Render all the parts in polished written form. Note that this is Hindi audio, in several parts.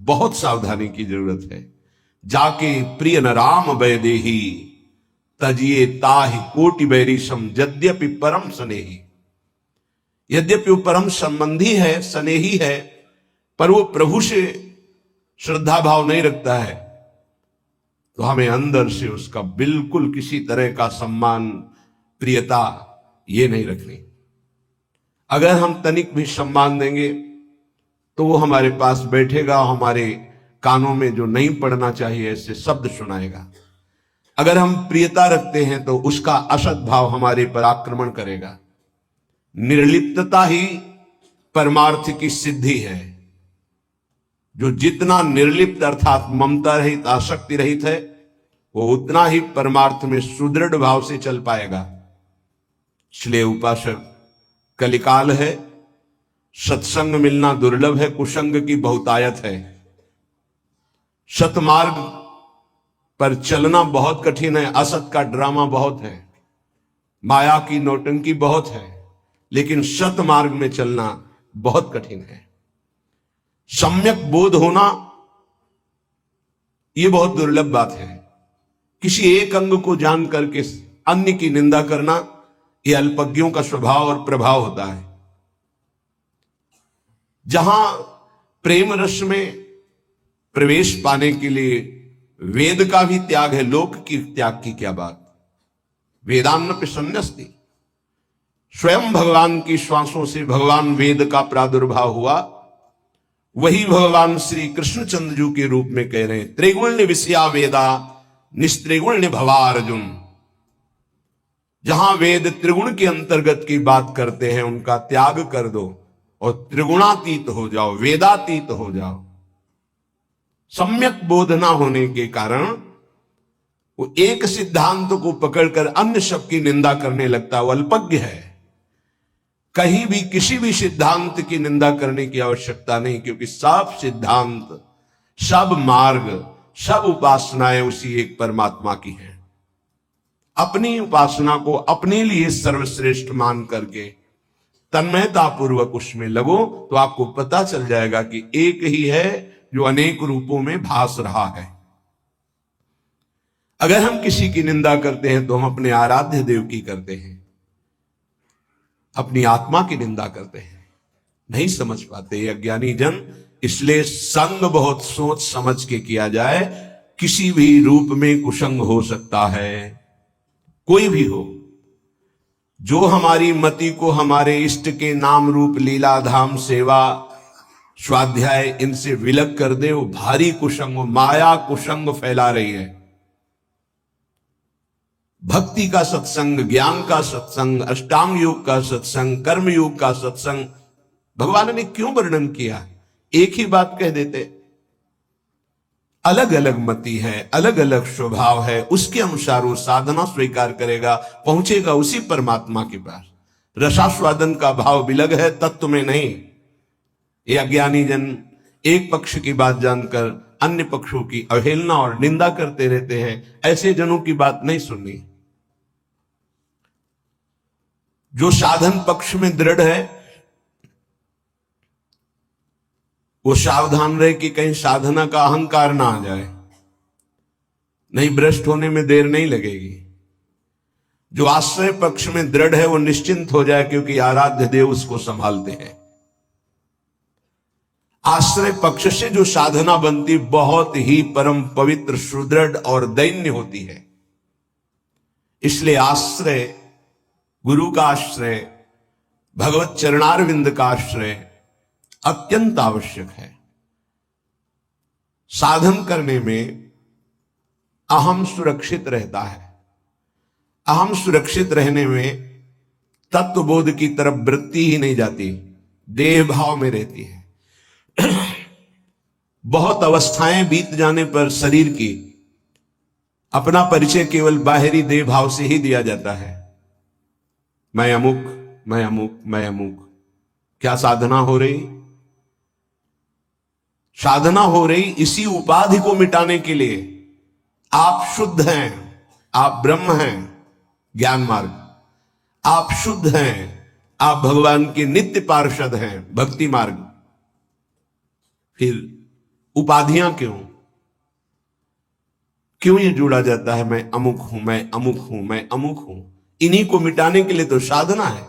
बहुत सावधानी की जरूरत है। जाके प्रिय न राम वैदेही, तजिए ताहि कोटि बैरिशम, यद्यपि परम स्नेही। यद्यपि वो परम संबंधी है, स्नेही है, पर वो प्रभु से श्रद्धा भाव नहीं रखता है, तो हमें अंदर से उसका बिल्कुल किसी तरह का सम्मान, प्रियता ये नहीं रखनी। अगर हम तनिक भी सम्मान देंगे तो वो हमारे पास बैठेगा, हमारे कानों में जो नहीं पड़ना चाहिए ऐसे शब्द सुनाएगा। अगर हम प्रियता रखते हैं तो उसका असद भाव हमारे पर आक्रमण करेगा। निर्लिप्तता ही परमार्थ की सिद्धि है। जो जितना निर्लिप्त अर्थात ममता रहित, आसक्ति रहित है, वो उतना ही परमार्थ में सुदृढ़ भाव से चल पाएगा। इसलिए उपासक, कलिकाल है, सत्संग मिलना दुर्लभ है, कुसंग की बहुतायत है। सतमार्ग पर चलना बहुत कठिन है, असत का ड्रामा बहुत है, माया की नौटंकी बहुत है, लेकिन सतमार्ग में चलना बहुत कठिन है। सम्यक बोध होना यह बहुत दुर्लभ बात है। किसी एक अंग को जान करके अन्य की निंदा करना, यह अल्पज्ञों का स्वभाव और प्रभाव होता है। जहां प्रेम रस में प्रवेश पाने के लिए वेद का भी त्याग है, लोक की त्याग की क्या बात। वेदान्न पे संन्यास्ति, स्वयं भगवान की श्वासों से भगवान वेद का प्रादुर्भाव हुआ। वही भगवान श्री कृष्णचंद्र जी के रूप में कह रहे हैं, त्रिगुण विषया वेदा निस्त्रिगुण भवा अर्जुन। जहां वेद त्रिगुण के अंतर्गत की बात करते हैं, उनका त्याग कर दो और त्रिगुणातीत हो जाओ, वेदातीत हो जाओ। सम्यक बोध ना होने के कारण वो एक सिद्धांत को पकड़कर अन्य सब की निंदा करने लगता है, वो अल्पज्ञ है। कहीं भी किसी भी सिद्धांत की निंदा करने की आवश्यकता नहीं, क्योंकि सब सिद्धांत, सब मार्ग, सब उपासनाएं उसी एक परमात्मा की हैं। अपनी उपासना को अपने लिए सर्वश्रेष्ठ मान करके तन्मयता पूर्वक उसमें लगो, तो आपको पता चल जाएगा कि एक ही है जो अनेक रूपों में भास रहा है। अगर हम किसी की निंदा करते हैं तो हम अपने आराध्य देव की करते हैं, अपनी आत्मा की निंदा करते हैं। नहीं समझ पाते ये अज्ञानी जन। इसलिए संग बहुत सोच समझ के किया जाए। किसी भी रूप में कुसंग हो सकता है, कोई भी हो। जो हमारी मति को हमारे इष्ट के नाम रूप लीला धाम सेवा स्वाध्याय इनसे विलग कर दे, वो भारी कुसंग, माया कुसंग फैला रही है। भक्ति का सत्संग, ज्ञान का सत्संग, अष्टांग योग का सत्संग, कर्म योग का सत्संग भगवान ने क्यों वर्णन किया? एक ही बात कह देते। अलग अलग मति है, अलग अलग स्वभाव है, उसके अनुसार वो साधना स्वीकार करेगा, पहुंचेगा उसी परमात्मा के पास। रसास्वादन का भाव विलग है, तत्व में नहीं। ये अज्ञानी जन एक पक्ष की बात जानकर अन्य पक्षों की अवहेलना और निंदा करते रहते हैं। ऐसे जनों की बात नहीं सुननी। जो साधन पक्ष में दृढ़ है वो सावधान रहे कि कहीं साधना का अहंकार ना आ जाए, नहीं भ्रष्ट होने में देर नहीं लगेगी। जो आश्रय पक्ष में दृढ़ है वो निश्चिंत हो जाए, क्योंकि आराध्य देव उसको संभालते हैं। आश्रय पक्ष से जो साधना बनती बहुत ही परम पवित्र, सुदृढ़ और दैन्य होती है। इसलिए आश्रय, गुरु का आश्रय, भगवत चरणारविंद का आश्रय अत्यंत आवश्यक है। साधन करने में अहम सुरक्षित रहता है। अहम सुरक्षित रहने में तत्वबोध की तरफ वृत्ति ही नहीं जाती, देह भाव में रहती है। बहुत अवस्थाएं बीत जाने पर शरीर की अपना परिचय केवल बाहरी देह भाव से ही दिया जाता है। मैं अमुक, मैं अमुक, मैं अमुक। क्या साधना हो रही? साधना हो रही इसी उपाधि को मिटाने के लिए। आप शुद्ध हैं, आप ब्रह्म हैं, ज्ञान मार्ग। आप शुद्ध हैं, आप भगवान के नित्य पार्षद हैं, भक्ति मार्ग। फिर उपाधियां क्यों क्यों ये जोड़ा जाता है? मैं अमुक हूं, मैं अमुक हूं, मैं अमुक हूं। इन्हीं को मिटाने के लिए तो साधना है।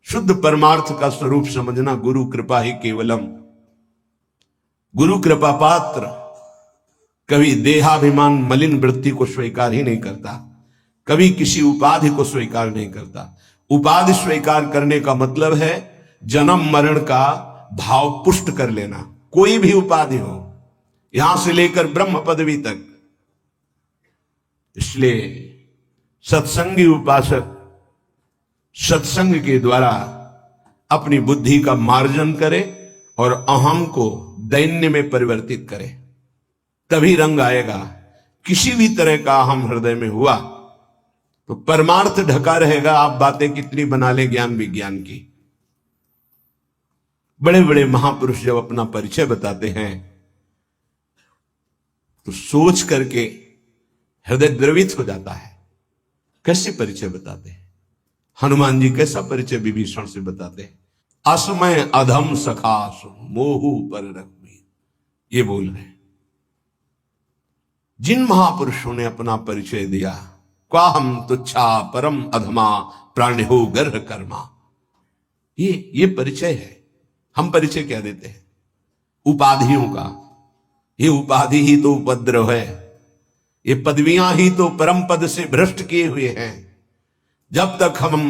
शुद्ध परमार्थ का स्वरूप समझना, गुरु कृपा ही केवलम। गुरु कृपा पात्र कभी देहाभिमान मलिन वृत्ति को स्वीकार ही नहीं करता, कभी किसी उपाधि को स्वीकार नहीं करता। उपाधि स्वीकार करने का मतलब है जन्म मरण का भाव पुष्ट कर लेना। कोई भी उपाधि हो, यहां से लेकर ब्रह्म पदवी तक। इसलिए सत्संगी उपासक सत्संग के द्वारा अपनी बुद्धि का मार्जन करे और अहम को दैन्य में परिवर्तित करे, तभी रंग आएगा। किसी भी तरह का अहम हृदय में हुआ तो परमार्थ ढका रहेगा। आप बातें कितनी बना ले ज्ञान विज्ञान की। बड़े बड़े महापुरुष जब अपना परिचय बताते हैं तो सोच करके हृदय द्रवित हो जाता है। कैसे परिचय बताते हैं? हनुमान जी कैसा परिचय विभीषण से बताते हैं? असमय अधम सखास मोहू पर रघुवीर, ये बोल रहे हैं। जिन महापुरुषों ने अपना परिचय दिया, क्वाहम तुच्छा परम अधमा प्राण्यो गर्ह कर्मा, ये परिचय है। हम परिचय क्या देते हैं? उपाधियों का। ये उपाधि ही तो उपद्रव है, ये पदवियां ही तो परम पद से भ्रष्ट किए हुए हैं। जब तक हम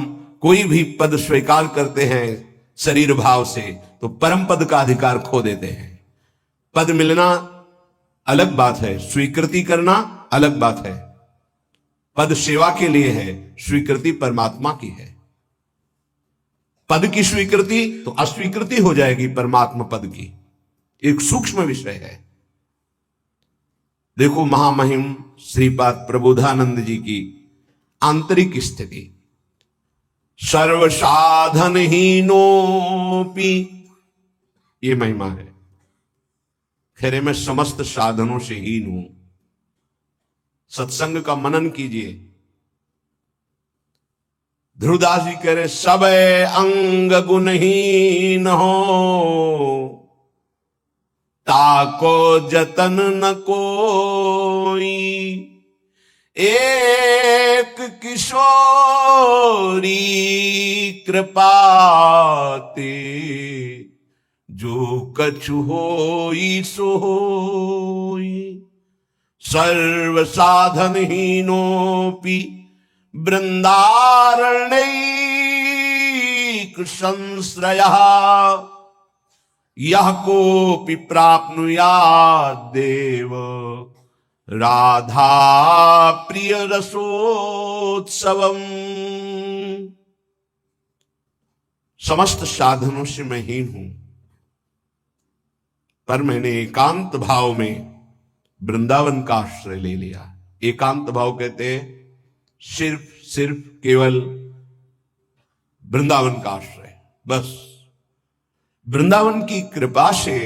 कोई भी पद स्वीकार करते हैं शरीर भाव से, तो परम पद का अधिकार खो देते हैं। पद मिलना अलग बात है, स्वीकृति करना अलग बात है। पद सेवा के लिए है, स्वीकृति परमात्मा की है। पद की स्वीकृति तो अस्वीकृति हो जाएगी परमात्मा पद की। एक सूक्ष्म विषय है। देखो महामहिम श्रीपाद प्रबोधानंद जी की आंतरिक स्थिति। सर्वसाधनहीनोपि, ये महिमा है। खैरे मैं समस्त साधनों से हीन हूं। सत्संग का मनन कीजिए। ध्रुवदास जी कह रहे सब अंग गुणहीन हो, ताको जतन न कोई। एक किशोरी कृपाते, जो कछु होई सो होई। सर्व साधनहीनोपि वृंदारण्यैक संश्रयः, यह कोपि प्राप्नुयात् देव राधा प्रिय रसोत्सवम्। समस्त साधनों से मैं हीन हूं, पर मैंने एकांत भाव में वृंदावन का आश्रय ले लिया। एकांत भाव कहते हैं सिर्फ केवल वृंदावन का आश्रय। बस वृंदावन की कृपा से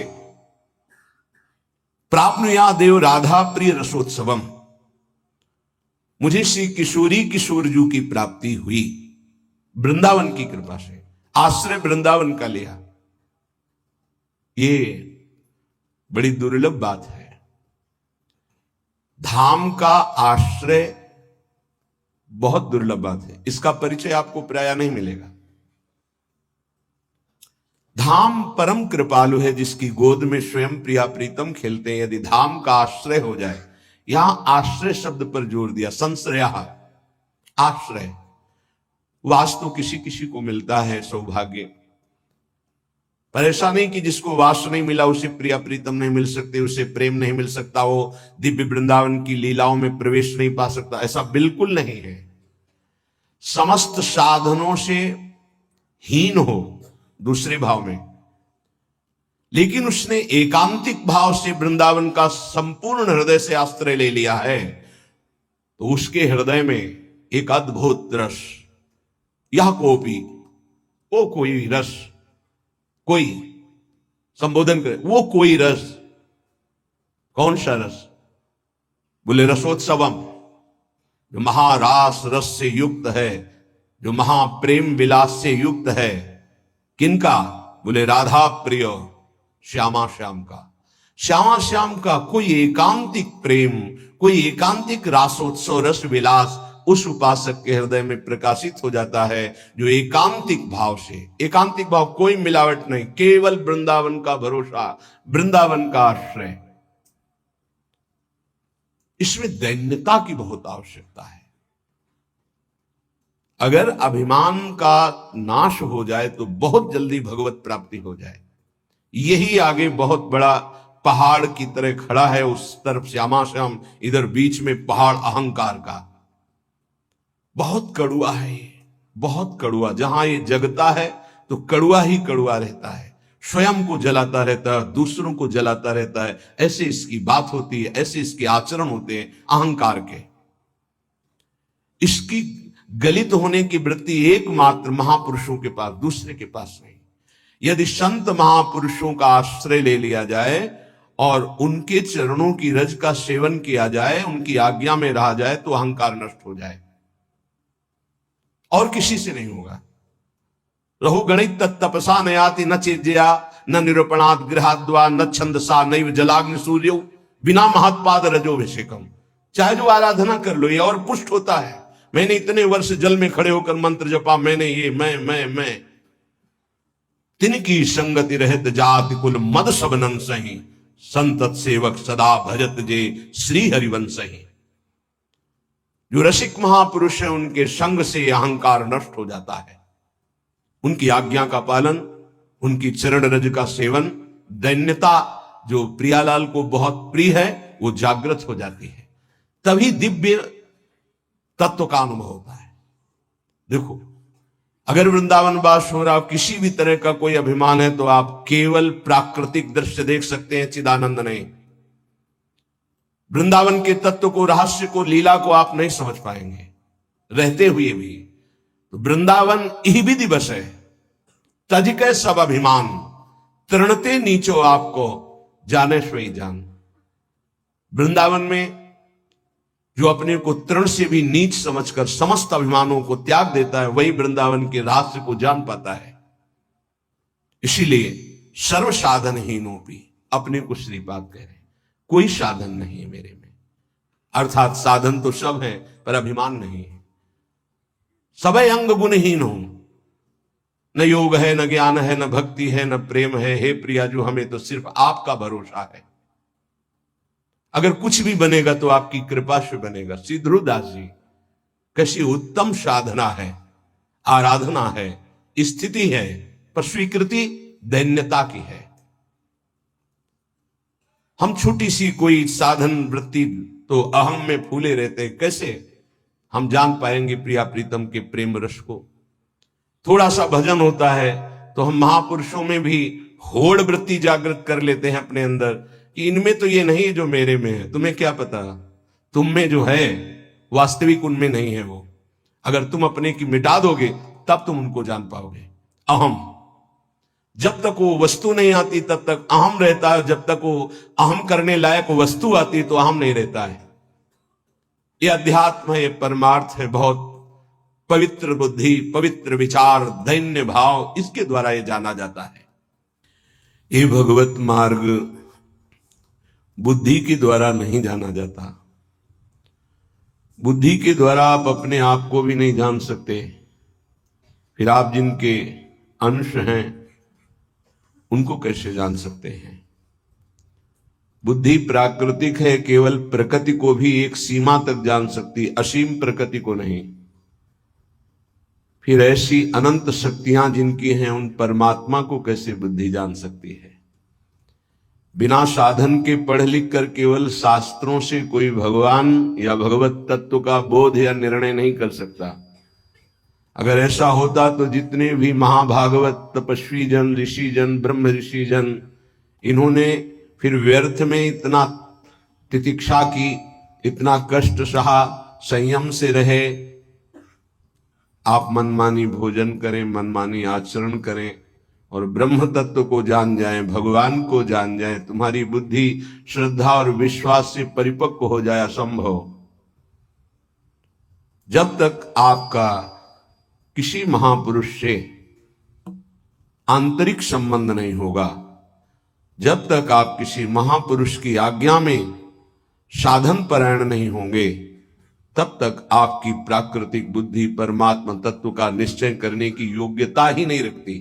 प्राप्नुया देव राधा प्रिय रसोत्सवम, मुझे श्री किशोरी किशोरजू की प्राप्ति हुई वृंदावन की कृपा से। आश्रय वृंदावन का लिया, ये बड़ी दुर्लभ बात है। धाम का आश्रय बहुत दुर्लभ बात है। इसका परिचय आपको प्रायः नहीं मिलेगा। धाम परम कृपालु है, जिसकी गोद में स्वयं प्रिया प्रीतम खेलते हैं। यदि धाम का आश्रय हो जाए, यहां आश्रय शब्द पर जोर दिया, संश्रय आश्रय। वास तो किसी किसी को मिलता है सौभाग्य, पर ऐसा नहीं कि जिसको वास नहीं मिला उसे प्रिया प्रीतम नहीं मिल सकते, उसे प्रेम नहीं मिल सकता, वो दिव्य वृंदावन की लीलाओं में प्रवेश नहीं पा सकता। ऐसा बिल्कुल नहीं है। समस्त साधनों से हीन हो दूसरे भाव में, लेकिन उसने एकांतिक भाव से वृंदावन का संपूर्ण हृदय से आश्रय ले लिया है, तो उसके हृदय में एक अद्भुत रस, यह कोपी, वो कोई रस, कोई संबोधन करे, वो कोई रस। कौन सा रस? बोले रसोत्सवम, जो महारास रस से युक्त है, जो महाप्रेम विलास से युक्त है। किनका? बोले राधा प्रिय श्यामा श्याम का। श्यामा श्याम का कोई एकांतिक प्रेम, कोई एकांतिक रासोत्सव रस विलास उस उपासक के हृदय में प्रकाशित हो जाता है जो एकांतिक भाव से, एकांतिक भाव कोई मिलावट नहीं, केवल वृंदावन का भरोसा, वृंदावन का आश्रय। इसमें दैन्यता की बहुत आवश्यकता है। अगर अभिमान का नाश हो जाए तो बहुत जल्दी भगवत प्राप्ति हो जाए। यही आगे बहुत बड़ा पहाड़ की तरह खड़ा है, उस तरफ श्यामा श्याम, इधर बीच में पहाड़ अहंकार का। बहुत कड़ुआ है ये, बहुत कड़ुआ। जहां ये जगता है तो कड़ुआ ही कड़ुआ रहता है, स्वयं को जलाता रहता है, दूसरों को जलाता रहता है। ऐसे इसकी बात होती है, ऐसे इसके आचरण होते हैं अहंकार के। इसकी गलित होने की वृत्ति एकमात्र महापुरुषों के पास, दूसरे के पास नहीं। यदि संत महापुरुषों का आश्रय ले लिया जाए और उनके चरणों की रज का सेवन किया जाए, उनकी आज्ञा में रहा जाए, तो अहंकार नष्ट हो जाए। और किसी से नहीं होगा। रहु गणित तपसा न याति न चेज्या न निरूपणात् गृहाद्वा न छंदसा नैव जलाग्नि सूर्यो बिना महत्पाद रजोभिषेकम। चाहे जो आराधना कर लो, ये और पुष्ट होता है। मैंने इतने वर्ष जल में खड़े होकर मंत्र जपा, मैंने ये मैं तिनकी संगति रहत जाति कुल मद सबनन सही संतत सेवक सदा भजत जे श्री हरिवंश सही। जो रसिक महापुरुष है उनके संग से अहंकार नष्ट हो जाता है। उनकी आज्ञा का पालन, उनकी चरण रज का सेवन, दैन्यता जो प्रियालाल को बहुत प्रिय है वो जागृत हो जाती है। तभी दिव्य तत्व का अनुभव होता है। देखो, अगर वृंदावन वास हो रहा, किसी भी तरह का कोई अभिमान है, तो आप केवल प्राकृतिक दृश्य देख सकते हैं, चिदानंद नहीं। वृंदावन के तत्व को, रहस्य को, लीला को आप नहीं समझ पाएंगे रहते हुए भी। तो वृंदावन ही दिवस है, तज के सब अभिमान तृणते नीचो आपको जाने स्वई जान। वृंदावन में जो अपने को तृण से भी नीच समझकर समस्त अभिमानों को त्याग देता है, वही वृंदावन के रहस्य को जान पाता है। इसीलिए सर्व साधनहीनों भी अपने को श्रीपाद कह रहे हैं, कोई साधन नहीं है मेरे में। अर्थात साधन तो सब है पर अभिमान नहीं है। सबे अंग गुणहीन हो, न योग है, न ज्ञान है, न भक्ति है, न प्रेम है। हे प्रिया, जो हमें तो सिर्फ आपका भरोसा है। अगर कुछ भी बनेगा तो आपकी कृपा से बनेगा। श्री ध्रुवदास जी, कैसी उत्तम साधना है, आराधना है, स्थिति है, पर स्वीकृति दैन्यता की है। हम छोटी सी कोई साधन वृत्ति तो अहम में फूले रहते, कैसे हम जान पाएंगे प्रिया प्रीतम के प्रेम रस को। थोड़ा सा भजन होता है तो हम महापुरुषों में भी होड़ वृत्ति जागृत कर लेते हैं अपने अंदर कि इनमें तो ये नहीं जो मेरे में है। तुम्हें क्या पता, तुम में जो है वास्तविक उनमें नहीं है वो। अगर तुम अपने की मिटा दोगे तब तुम उनको जान पाओगे। अहम, जब तक वो वस्तु नहीं आती तब तक अहम रहता है, जब तक वो अहम करने लायक वस्तु आती तो अहम नहीं रहता है। ये अध्यात्म है, ये परमार्थ है। बहुत पवित्र बुद्धि, पवित्र विचार, दैन्य भाव, इसके द्वारा ये जाना जाता है। ये भगवत मार्ग बुद्धि के द्वारा नहीं जाना जाता। बुद्धि के द्वारा आप अपने आप को भी नहीं जान सकते, फिर आप जिनके अंश हैं उनको कैसे जान सकते हैं। बुद्धि प्राकृतिक है, केवल प्रकृति को भी एक सीमा तक जान सकती, असीम प्रकृति को नहीं। फिर ऐसी अनंत शक्तियां जिनकी हैं उन परमात्मा को कैसे बुद्धि जान सकती है। बिना साधन के पढ़ लिख कर केवल शास्त्रों से कोई भगवान या भगवत तत्व का बोध या निर्णय नहीं कर सकता। अगर ऐसा होता तो जितने भी महाभागवत तपस्वी जन, ऋषि जन, ब्रह्म ऋषि जन, इन्होंने फिर व्यर्थ में इतना तितिक्षा की, इतना कष्ट सहा, संयम से रहे। आप मनमानी भोजन करें, मनमानी आचरण करें और ब्रह्म तत्व को जान जाएं, भगवान को जान जाएं, तुम्हारी बुद्धि श्रद्धा और विश्वास से परिपक्व हो जाए, असंभव। जब तक आपका किसी महापुरुष से आंतरिक संबंध नहीं होगा, जब तक आप किसी महापुरुष की आज्ञा में साधन परायण नहीं होंगे, तब तक आपकी प्राकृतिक बुद्धि परमात्मा तत्व का निश्चय करने की योग्यता ही नहीं रखती।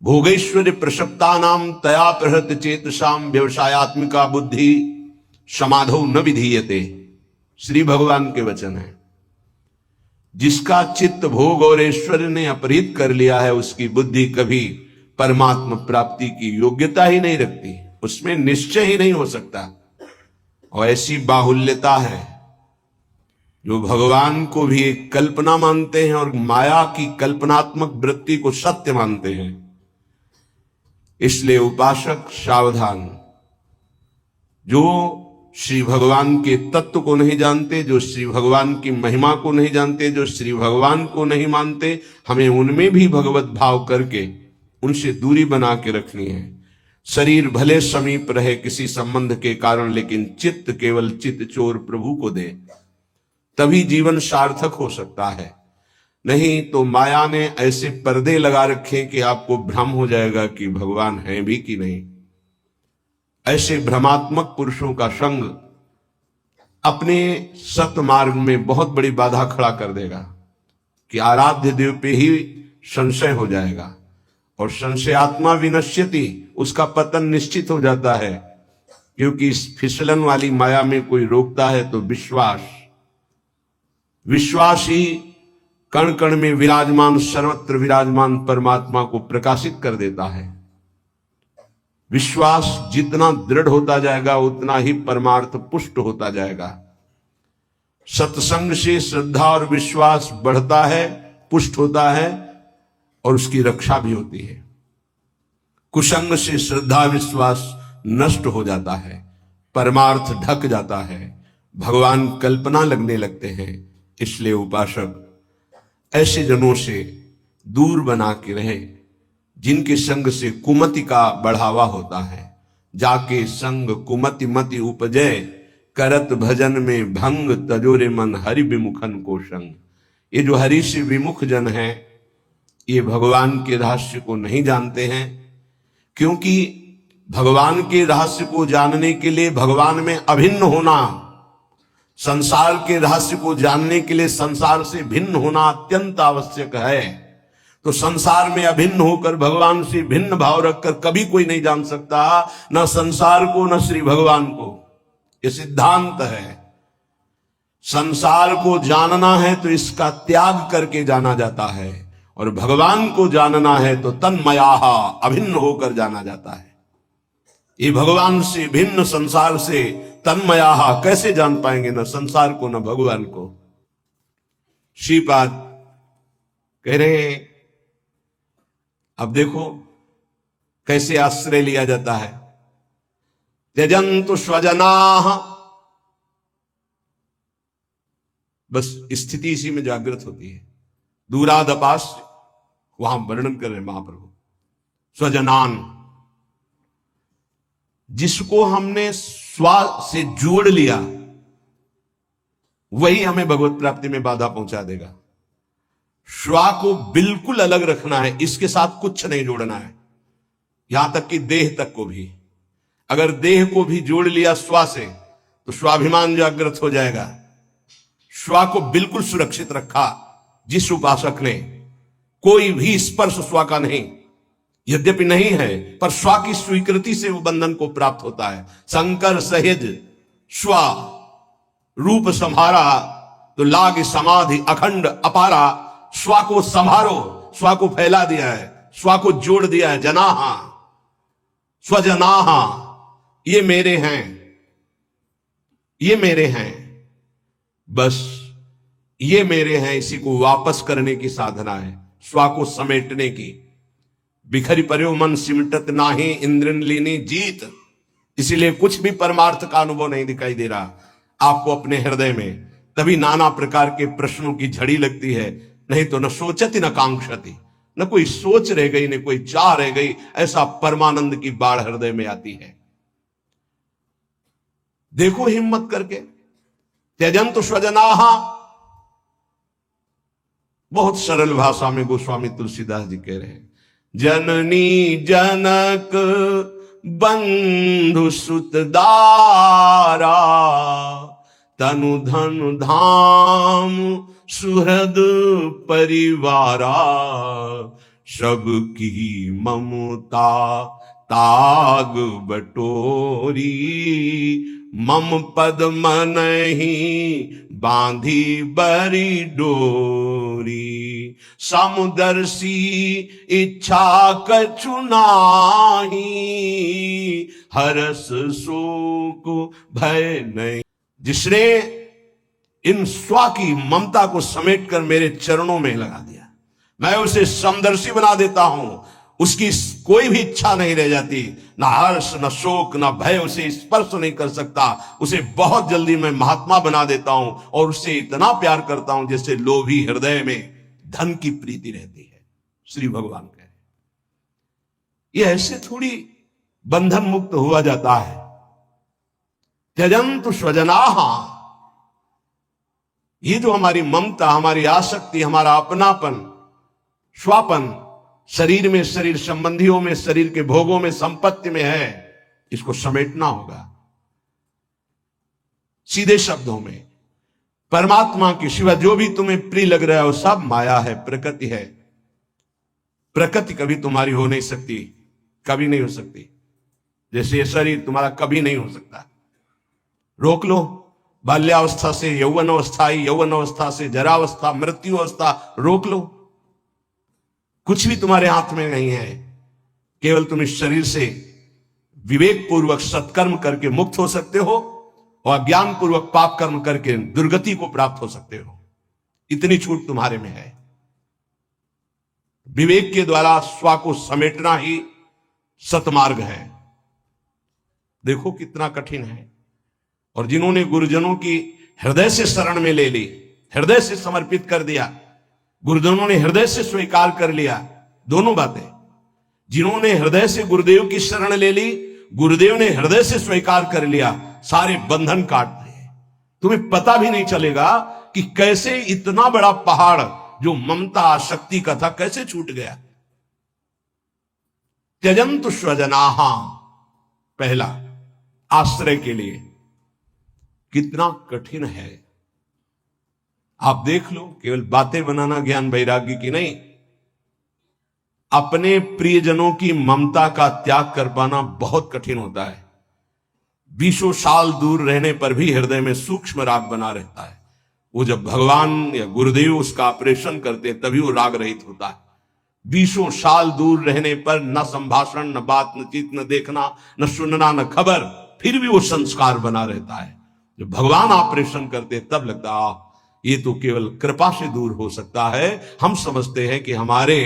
भोगेश्वरी प्रसक्ता नाम तया प्रहृत चेतसाम व्यवसायत्मिका बुद्धि समाधो न विधीयते। श्री भगवान के वचन है। जिसका चित्त भोग और ऐश्वर्य ने अपहृत कर लिया है, उसकी बुद्धि कभी परमात्मा प्राप्ति की योग्यता ही नहीं रखती, उसमें निश्चय ही नहीं हो सकता। और ऐसी बाहुल्यता है जो भगवान को भी एक कल्पना मानते हैं और माया की कल्पनात्मक वृत्ति को सत्य मानते हैं। इसलिए उपासक सावधान। जो श्री भगवान के तत्व को नहीं जानते, जो श्री भगवान की महिमा को नहीं जानते, जो श्री भगवान को नहीं मानते, हमें उनमें भी भगवत भाव करके उनसे दूरी बना के रखनी है। शरीर भले समीप रहे किसी संबंध के कारण, लेकिन चित्त केवल चित्त चोर प्रभु को दे, तभी जीवन सार्थक हो सकता है। नहीं तो माया ने ऐसे पर्दे लगा रखे कि आपको भ्रम हो जाएगा कि भगवान है भी कि नहीं। ऐसे भ्रमात्मक पुरुषों का संग अपने सतमार्ग में बहुत बड़ी बाधा खड़ा कर देगा कि आराध्य देव पे ही संशय हो जाएगा, और संशयात्मा विनश्यति, उसका पतन निश्चित हो जाता है। क्योंकि इस फिसलन वाली माया में कोई रोकता है तो विश्वास ही कण कण में विराजमान, सर्वत्र विराजमान परमात्मा को प्रकाशित कर देता है। विश्वास जितना दृढ़ होता जाएगा उतना ही परमार्थ पुष्ट होता जाएगा। सत्संग से श्रद्धा और विश्वास बढ़ता है, पुष्ट होता है और उसकी रक्षा भी होती है। कुसंग से श्रद्धा विश्वास नष्ट हो जाता है, परमार्थ ढक जाता है, भगवान कल्पना लगने लगते हैं। इसलिए उपासक ऐसे जनों से दूर बना के रहे जिनके संग से कुमति का बढ़ावा होता है। जाके संग कुमति मति उपजय, करत भजन में भंग, तजोरे मन हरि विमुखन को संग। ये जो हरि से विमुख जन है, ये भगवान के रहस्य को नहीं जानते हैं। क्योंकि भगवान के रहस्य को जानने के लिए भगवान में अभिन्न होना, संसार के रहस्य को जानने के लिए संसार से भिन्न होना अत्यंत आवश्यक है। तो संसार में अभिन्न होकर भगवान से भिन्न भाव रखकर कभी कोई नहीं जान सकता, न संसार को न श्री भगवान को। यह सिद्धांत है। संसार को जानना है तो इसका त्याग करके जाना जाता है, और भगवान को जानना है तो तन्मयाः अभिन्न होकर जाना जाता है। ये भगवान से भिन्न, संसार से तन्मयाः कैसे जान पाएंगे, न संसार को न भगवान को। श्रीपाद कह रहे हैं, अब देखो कैसे आश्रय लिया जाता है। त्यजन्तु स्वजनाः, बस स्थिति इसी में जागृत होती है। दूरादपास वहां वर्णन कर रहे महाप्रभु। स्वजनान, जिसको हमने स्व से जोड़ लिया वही हमें भगवत प्राप्ति में बाधा पहुंचा देगा। स्व को बिल्कुल अलग रखना है, इसके साथ कुछ नहीं जोड़ना है, यहां तक कि देह तक को भी। अगर देह को भी जोड़ लिया स्व से तो स्वाभिमान जागृत हो जाएगा। स्व को बिल्कुल सुरक्षित रखा जिस उपासक ने, कोई भी स्पर्श स्व का नहीं, यद्यपि नहीं है पर स्व की स्वीकृति से वो बंधन को प्राप्त होता है। शंकर सहेज स्व रूप संहारा तो लाग समाधि अखंड अपारा। स्व को संभारो, स्व को फैला दिया है, स्व को जोड़ दिया है। जनाहा स्वजनाहा, ये मेरे हैं, ये मेरे हैं, बस ये मेरे हैं। इसी को वापस करने की साधना है, स्व को समेटने की। बिखरी पर्यो मन सिमटत नाही, इंद्रन लीनी जीत। इसीलिए कुछ भी परमार्थ का अनुभव नहीं दिखाई दे रहा आपको अपने हृदय में। तभी नाना प्रकार के प्रश्नों की झड़ी लगती है। नहीं तो न सोचती न कांक्षति, न कोई सोच रह गई न कोई चाह रह गई। ऐसा परमानंद की बाढ़ हृदय में आती है। देखो हिम्मत करके। त्यजन्तु स्वजनाः, बहुत सरल भाषा में गोस्वामी तुलसीदास जी कह रहे हैं। जननी जनक बंधु सुतदारा, तनु धन धाम सुहृद परिवारा, सबकी ममता ताग बटोरी, मम पद मनहि बांधी बरी डोरी, समुदर्शी इच्छा कछु नाही, हरस शोक भय नहीं। जिसने इन स्व की ममता को समेटकर मेरे चरणों में लगा दिया, मैं उसे समदर्शी बना देता हूं, उसकी कोई भी इच्छा नहीं रह जाती, ना हर्ष न शोक न भय उसे स्पर्श नहीं कर सकता। उसे बहुत जल्दी मैं महात्मा बना देता हूं और उससे इतना प्यार करता हूं जैसे लोभी हृदय में धन की प्रीति रहती है। श्री भगवान कह रहे, ये ऐसे थोड़ी बंधन मुक्त हुआ जाता है। त्यजन्तु स्वजनाः, ये जो हमारी ममता, हमारी आसक्ति, हमारा अपनापन, स्वापन, शरीर में, शरीर संबंधियों में, शरीर के भोगों में, संपत्ति में है, इसको समेटना होगा। सीधे शब्दों में परमात्मा के सिवा जो भी तुम्हें प्रिय लग रहा है वो सब माया है, प्रकृति है। प्रकृति कभी तुम्हारी हो नहीं सकती, कभी नहीं हो सकती। जैसे ये शरीर तुम्हारा कभी नहीं हो सकता। रोक लो, बाल्यावस्था से यौवन अवस्था, यौवन अवस्था से जरावस्था, मृत्यु अवस्था, रोक लो। कुछ भी तुम्हारे हाथ में नहीं है, केवल तुम इस शरीर से विवेक पूर्वक सत्कर्म करके मुक्त हो सकते हो और अज्ञान पूर्वक पाप कर्म करके दुर्गति को प्राप्त हो सकते हो। इतनी छूट तुम्हारे में है। विवेक के द्वारा स्व को समेटना ही सतमार्ग है। देखो कितना कठिन है। और जिन्होंने गुरुजनों की हृदय से शरण में ले ली, हृदय से समर्पित कर दिया, गुरुजनों ने हृदय से स्वीकार कर लिया, दोनों बातें। जिन्होंने हृदय से गुरुदेव की शरण ले ली, गुरुदेव ने हृदय से स्वीकार कर लिया, सारे बंधन काट दिए। तुम्हें पता भी नहीं चलेगा कि कैसे इतना बड़ा पहाड़ जो ममता आसक्ति का था कैसे छूट गया। त्यजन्तु स्वजनाः, पहला आश्रय के लिए कितना कठिन है। आप देख लो, केवल बातें बनाना ज्ञान वैराग्य की नहीं, अपने प्रियजनों की ममता का त्याग कर पाना बहुत कठिन होता है। 20 साल दूर रहने पर भी हृदय में सूक्ष्म राग बना रहता है। वो जब भगवान या गुरुदेव उसका ऑपरेशन करते तभी वो राग रहित होता है। 20 साल दूर रहने पर न संभाषण, न बात, न चित, न देखना, न सुनना, न खबर, फिर भी वो संस्कार बना रहता है। जब भगवान ऑपरेशन करते तब लगता ये तो केवल कृपा से दूर हो सकता है। हम समझते हैं कि हमारे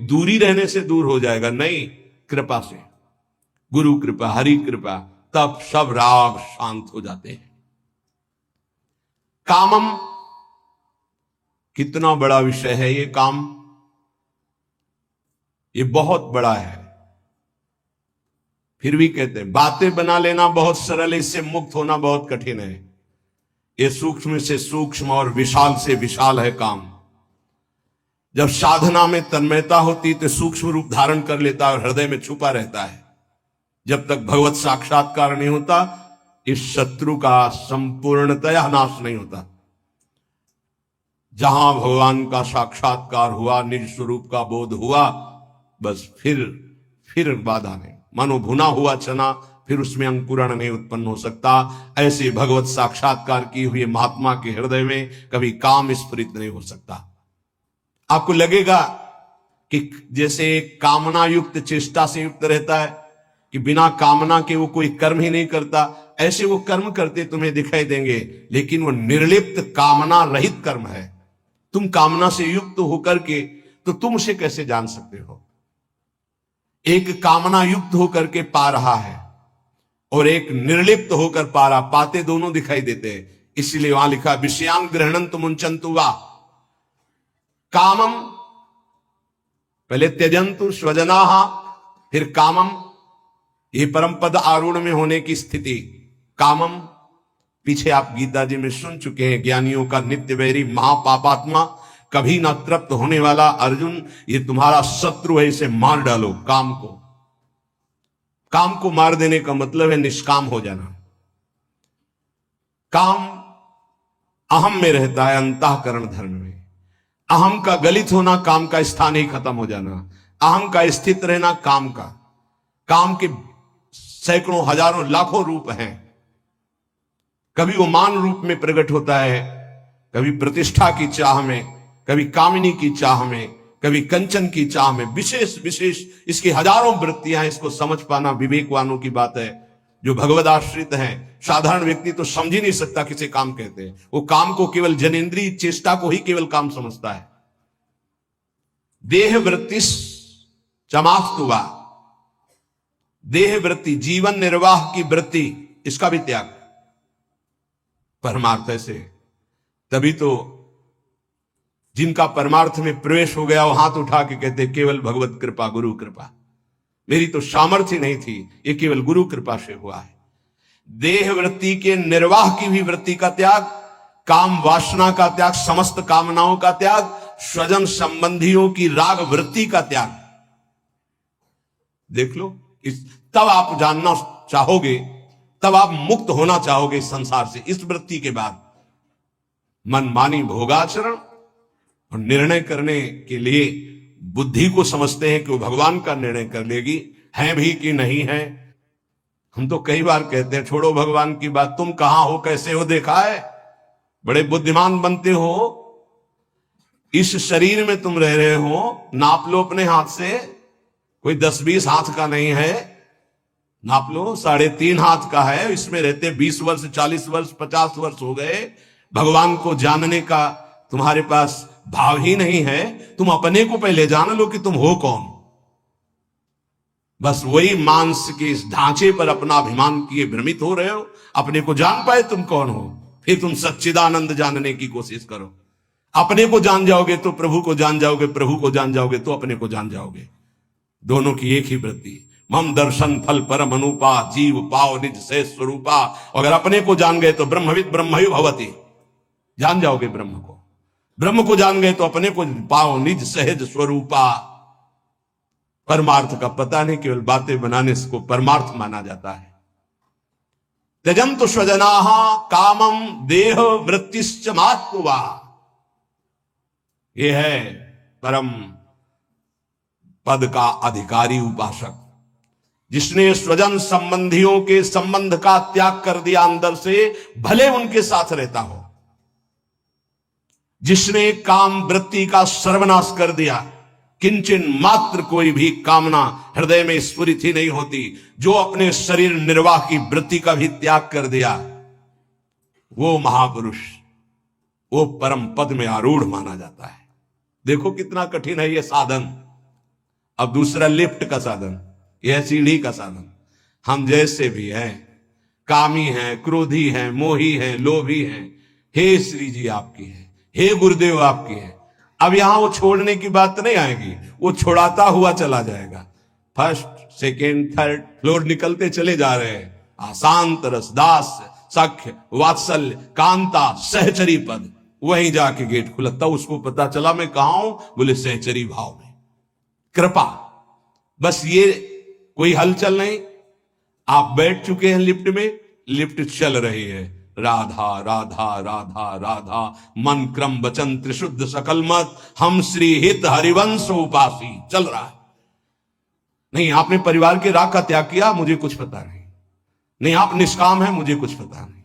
दूरी रहने से दूर हो जाएगा, नहीं, कृपा से, गुरु कृपा, हरि कृपा, तब सब राग शांत हो जाते हैं। कामम, कितना बड़ा विषय है ये काम, ये बहुत बड़ा है। फिर भी कहते हैं बातें बना लेना बहुत सरल है, इससे मुक्त होना बहुत कठिन है। ये सूक्ष्म से सूक्ष्म और विशाल से विशाल है काम। जब साधना में तन्मयता होती तो सूक्ष्म रूप धारण कर लेता और हृदय में छुपा रहता है। जब तक भगवत साक्षात्कार नहीं होता, इस शत्रु का संपूर्णतया नाश नहीं होता। जहां भगवान का साक्षात्कार हुआ, निज स्वरूप का बोध हुआ, बस फिर बाधा नहीं। मानो भुना हुआ चना, फिर उसमें अंकुरण नहीं उत्पन्न हो सकता। ऐसे भगवत साक्षात्कार की हुई महात्मा के हृदय में कभी काम स्फुरित नहीं हो सकता। आपको लगेगा कि जैसे कामना युक्त चेष्टा से युक्त रहता है, कि बिना कामना के वो कोई कर्म ही नहीं करता, ऐसे वो कर्म करते तुम्हें दिखाई देंगे, लेकिन वो निर्लिप्त कामना रहित कर्म है। तुम कामना से युक्त होकर के तो तुम उसे कैसे जान सकते हो? एक कामना युक्त होकर के पा रहा है और एक निर्लिप्त होकर पा रहा, पाते दोनों दिखाई देते हैं। इसलिए वहां लिखा विषयान गृह्णन्तु मुंचन्तु वा। कामम, पहले त्यजन्तु स्वजनाः, फिर कामम, ये परम पद आरूढ़ में होने की स्थिति। कामम, पीछे आप गीता जी में सुन चुके हैं, ज्ञानियों का नित्य वैरी, महापापात्मा, कभी ना तृप्त होने वाला अर्जुन, ये तुम्हारा शत्रु है, इसे मार डालो काम को। काम को मार देने का मतलब है निष्काम हो जाना। काम अहम में रहता है, अंतःकरण धर्म में। अहम का गलित होना, काम का स्थान ही खत्म हो जाना। अहम का स्थित रहना, काम के सैकड़ों हजारों लाखों रूप हैं। कभी वो मान रूप में प्रकट होता है, कभी प्रतिष्ठा की चाह में, कभी कामिनी की चाह में, कभी कंचन की चाह में। विशेष विशेष इसकी हजारों वृत्तियां हैं। इसको समझ पाना विवेकवानों की बात है। जो भगवद आश्रित हैं, साधारण व्यक्ति तो समझ ही नहीं सकता किसे काम कहते हैं। वो काम को केवल जनेन्द्रीय चेष्टा को ही केवल काम समझता है। देह वृत्ति चमास्तुवा, देह वृत्ति, जीवन निर्वाह की वृत्ति, इसका भी त्याग। परमार्थ ऐसे, तभी तो जिनका परमार्थ में प्रवेश हो गया वो हाथ उठा के कहते केवल भगवत कृपा, गुरु कृपा। मेरी तो सामर्थ्य नहीं थी, ये केवल गुरु कृपा से हुआ है। देह वृत्ति के निर्वाह की भी वृत्ति का त्याग, काम वासना का त्याग, समस्त कामनाओं का त्याग, स्वजन संबंधियों की राग वृत्ति का त्याग। देख लो, तब आप जानना चाहोगे, तब आप मुक्त होना चाहोगे इस संसार से। इस वृत्ति के बाद मनमानी भोगाचरण और निर्णय करने के लिए बुद्धि को समझते हैं कि वो भगवान का निर्णय कर लेगी, है भी कि नहीं है। हम तो कई बार कहते हैं छोड़ो भगवान की बात, तुम कहां हो, कैसे हो, देखा है, बड़े बुद्धिमान बनते हो, इस शरीर में तुम रह रहे हो, नाप लो अपने हाथ से, कोई 10-20 हाथ का नहीं है, नाप लो, 3.5 हाथ का है। इसमें रहते 20 वर्ष, 40 वर्ष, 50 वर्ष हो गए। भगवान को जानने का तुम्हारे पास भाव ही नहीं है। तुम अपने को पहले जान लो कि तुम हो कौन। बस वही मांस के इस ढांचे पर अपना अभिमान किए भ्रमित हो रहे हो। अपने को जान पाए तुम कौन हो, फिर तुम सच्चिदानंद जानने की कोशिश करो। अपने को जान जाओगे तो प्रभु को जान जाओगे, प्रभु को जान जाओगे तो अपने को जान जाओगे। दोनों की एक ही वृत्ति, मम दर्शन फल परम अनुपा, जीव पाव निज से स्वरूपा। अगर अपने को जान गए तो ब्रह्मविद ब्रह्मयु भवति, जान जाओगे ब्रह्म को। ब्रह्म को जान गए तो अपने को पाओ निज सहज स्वरूपा। परमार्थ का पता नहीं, केवल बातें बनाने को परमार्थ माना जाता है। त्यजंतु स्वजनाः कामम देह वृत्तिश्च मात्वा, ये है परम पद का अधिकारी उपासक, जिसने स्वजन संबंधियों के संबंध का त्याग कर दिया अंदर से, भले उनके साथ रहता हो। जिसने काम वृत्ति का सर्वनाश कर दिया, किंचन मात्र कोई भी कामना हृदय में स्फुरित ही नहीं होती। जो अपने शरीर निर्वाह की वृत्ति का भी त्याग कर दिया, वो महापुरुष, वो परम पद में आरूढ़ माना जाता है। देखो कितना कठिन है ये साधन। अब दूसरा लिफ्ट का साधन, यह सीढ़ी का साधन। हम जैसे भी हैं, कामी हैं, क्रोधी हैं, मोही हैं, लोभी हैं, हे श्री जी आपकी है, हे गुरुदेव आपकी है। अब यहां वो छोड़ने की बात नहीं आएगी, वो छोड़ाता हुआ चला जाएगा। फर्स्ट, सेकेंड, थर्ड फ्लोर निकलते चले जा रहे हैं। आशांत रस, दास, सख्य, वात्सल्य, कांता, सहचरी पद, वहीं जाके गेट खुला। तब उसको पता चला मैं कहां हूं, बोले सहचरी भाव में। कृपा, बस ये कोई हलचल नहीं। आप बैठ चुके हैं लिफ्ट में, लिफ्ट चल रही है। राधा राधा राधा राधा, मन क्रम वचन त्रिशुद्ध सकल मत, हम श्री हित हरिवंश उपासी, चल रहा है। नहीं आपने परिवार के राग का त्याग किया, मुझे कुछ पता नहीं। नहीं आप निष्काम है, मुझे कुछ पता नहीं।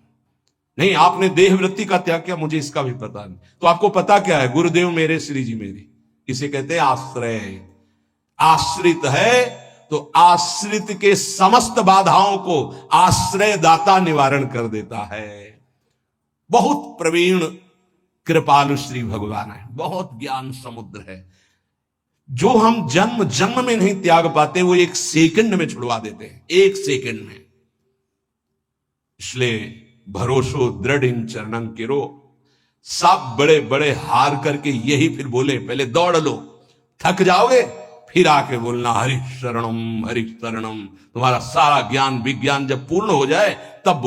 नहीं आपने देह वृत्ति का त्याग किया, मुझे इसका भी पता नहीं। तो आपको पता क्या है? गुरुदेव मेरे, श्री जी मेरी। इसे कहते हैं आश्रय। आश्रित है तो आश्रित के समस्त बाधाओं को आश्रय दाता निवारण कर देता है। बहुत प्रवीण कृपालु श्री भगवान है, बहुत ज्ञान समुद्र है। जो हम जन्म जन्म में नहीं त्याग पाते, वो 1 सेकंड में छुड़वा देते हैं, 1 सेकंड में। इसलिए भरोसो दृढ़ इन चरणं किरो। सब बड़े बड़े हार करके यही फिर बोले, पहले दौड़ लो, थक जाओगे, फिर आके बोलना हरि शरणम हरि शरणम। तुम्हारा सारा ज्ञान विज्ञान जब पूर्ण हो जाए तब